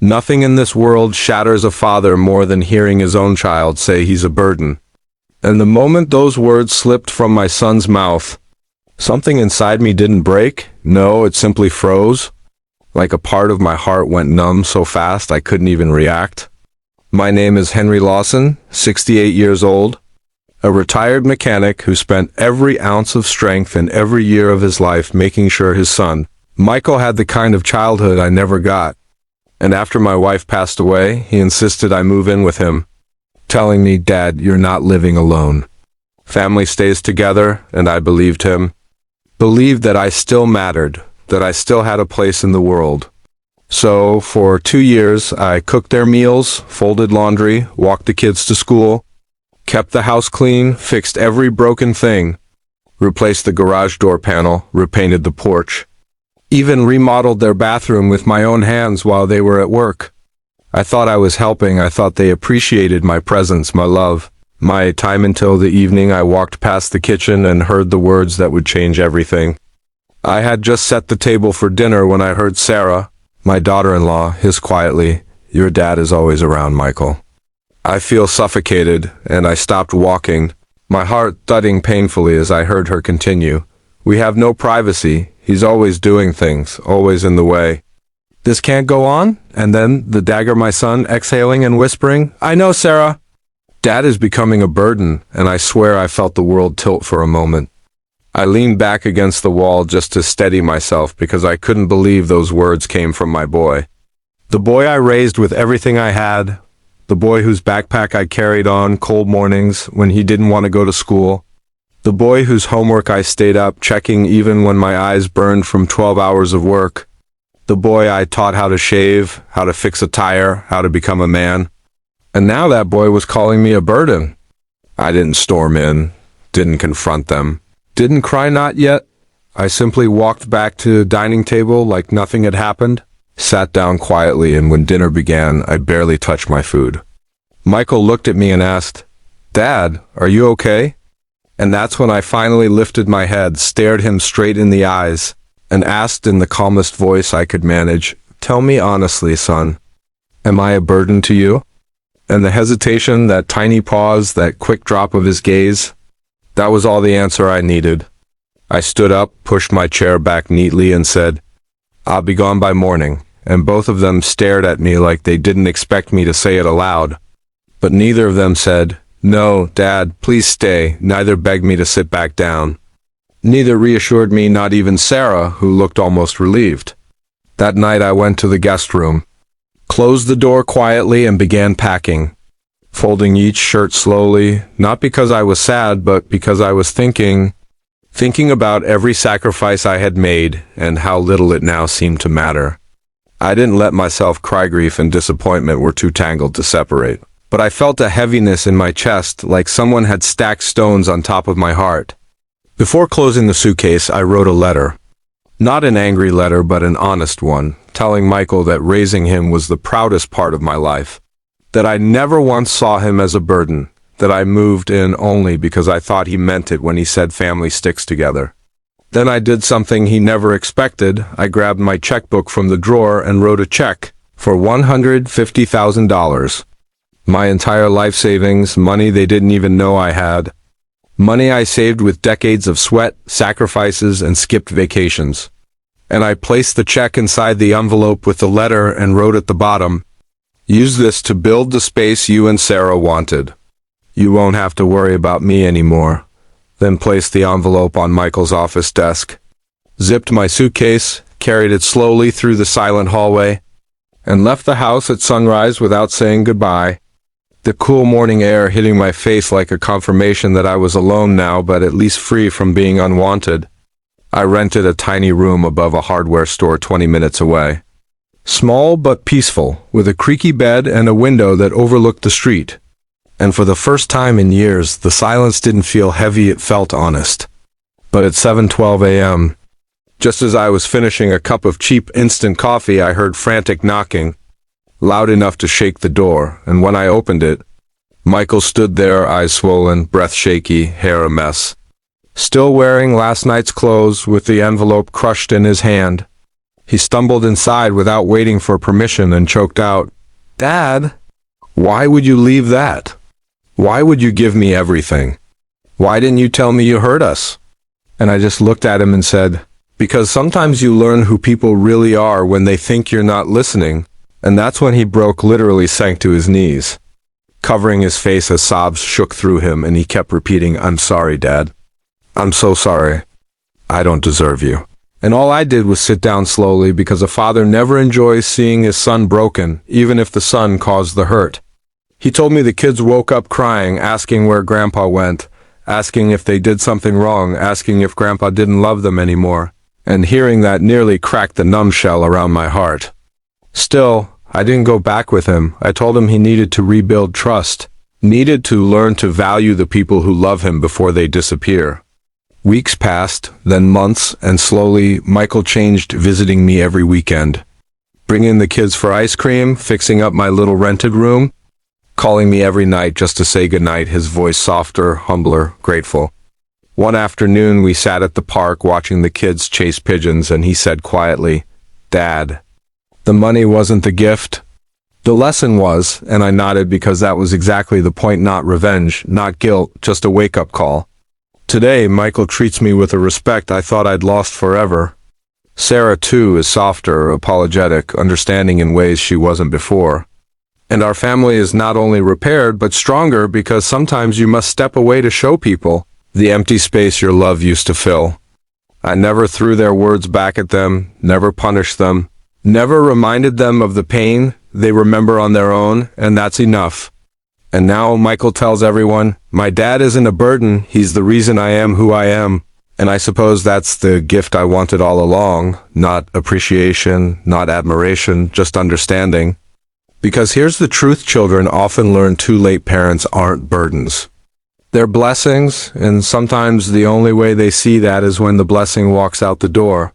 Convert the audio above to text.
Nothing in this world shatters a father more than hearing his own child say he's a burden. And the moment those words slipped from my son's mouth, something inside me didn't break. No, it simply froze. Like a part of my heart went numb so fast I couldn't even react. My name is Henry Lawson, 68 years old, a retired mechanic who spent every ounce of strength and every year of his life making sure his son, Michael, had the kind of childhood I never got. And after my wife passed away, he insisted I move in with him, telling me, "Dad, you're not living alone. Family stays together," and I believed him. Believed that I still mattered, that I still had a place in the world. So, for 2 years, I cooked their meals, folded laundry, walked the kids to school, kept the house clean, fixed every broken thing, replaced the garage door panel, repainted the porch, even remodeled their bathroom with my own hands while they were at work. I thought I was helping. I thought they appreciated my presence, my love, my time, until the evening I walked past the kitchen and heard the words that would change everything. I had just set the table for dinner when I heard Sarah, my daughter-in-law, hiss quietly, "Your dad is always around, Michael." I feel suffocated, and I stopped walking, my heart thudding painfully as I heard her continue, "We have no privacy. He's always doing things, always in the way. This can't go on." And then the dagger, my son, exhaling and whispering, "I know, Sarah. Dad is becoming a burden," and I swear I felt the world tilt for a moment. I leaned back against the wall just to steady myself because I couldn't believe those words came from my boy. The boy I raised with everything I had, the boy whose backpack I carried on cold mornings when he didn't want to go to school, the boy whose homework I stayed up checking even when my eyes burned from 12 hours of work, the boy I taught how to shave, how to fix a tire, how to become a man. And now that boy was calling me a burden. I didn't storm in, didn't confront them, didn't cry, not yet. I simply walked back to the dining table like nothing had happened, sat down quietly, and when dinner began, I barely touched my food. Michael looked at me and asked, "Dad, are you okay?" And that's when I finally lifted my head, stared him straight in the eyes, and asked in the calmest voice I could manage, "Tell me honestly, son, am I a burden to you?" And the hesitation, that tiny pause, that quick drop of his gaze, that was all the answer I needed. I stood up, pushed my chair back neatly, and said, "I'll be gone by morning," and both of them stared at me like they didn't expect me to say it aloud. But neither of them said, "No, Dad, please stay," neither begged me to sit back down. Neither reassured me, not even Sarah, who looked almost relieved. That night I went to the guest room, closed the door quietly, and began packing, folding each shirt slowly, not because I was sad, but because I was thinking about every sacrifice I had made and how little it now seemed to matter. I didn't let myself cry. Grief and disappointment were too tangled to separate. But I felt a heaviness in my chest, like someone had stacked stones on top of my heart. Before closing the suitcase, I wrote a letter. Not an angry letter, but an honest one, telling Michael that raising him was the proudest part of my life, that I never once saw him as a burden, that I moved in only because I thought he meant it when he said family sticks together. Then I did something he never expected. I grabbed my checkbook from the drawer and wrote a check for $150,000. My entire life savings, money they didn't even know I had. Money I saved with decades of sweat, sacrifices, and skipped vacations. And I placed the check inside the envelope with the letter and wrote at the bottom, "Use this to build the space you and Sarah wanted. You won't have to worry about me anymore." Then placed the envelope on Michael's office desk, zipped my suitcase, carried it slowly through the silent hallway, and left the house at sunrise without saying goodbye. The cool morning air hitting my face like a confirmation that I was alone now, but at least free from being unwanted. I rented a tiny room above a hardware store 20 minutes away. Small but peaceful, with a creaky bed and a window that overlooked the street. And for the first time in years, the silence didn't feel heavy, it felt honest. But at 7:12 a.m., just as I was finishing a cup of cheap instant coffee, I heard frantic knocking, loud enough to shake the door, and when I opened it, Michael stood there, eyes swollen, breath shaky, hair a mess. Still wearing last night's clothes, with the envelope crushed in his hand. He stumbled inside without waiting for permission and choked out, "Dad, why would you leave that? Why would you give me everything? Why didn't you tell me you hurt us?" And I just looked at him and said, "Because sometimes you learn who people really are when they think you're not listening." And that's when he literally sank to his knees, covering his face as sobs shook through him, and he kept repeating, "I'm sorry, Dad. I'm so sorry. I don't deserve you." And all I did was sit down slowly, because a father never enjoys seeing his son broken, even if the son caused the hurt. He told me the kids woke up crying, asking where Grandpa went, asking if they did something wrong, asking if Grandpa didn't love them anymore. And hearing that nearly cracked the numbshell around my heart. Still, I didn't go back with him. I told him he needed to rebuild trust, needed to learn to value the people who love him before they disappear. Weeks passed, then months, and slowly Michael changed, visiting me every weekend, bringing the kids for ice cream, fixing up my little rented room, calling me every night just to say goodnight, his voice softer, humbler, grateful. One afternoon we sat at the park watching the kids chase pigeons, and he said quietly, "Dad, the money wasn't the gift. The lesson was," and I nodded, because that was exactly the point. Not revenge, not guilt, just a wake-up call. Today, Michael treats me with a respect I thought I'd lost forever. Sarah, too, is softer, apologetic, understanding in ways she wasn't before. And our family is not only repaired, but stronger, because sometimes you must step away to show people the empty space your love used to fill. I never threw their words back at them, never punished them, never reminded them of the pain they remember on their own, and that's enough. And now Michael tells everyone, my dad isn't a burden, he's the reason I am who I am. And I suppose that's the gift I wanted all along, not appreciation, not admiration, just understanding. Because here's the truth children often learn too late: parents aren't burdens. They're blessings, and sometimes the only way they see that is when the blessing walks out the door.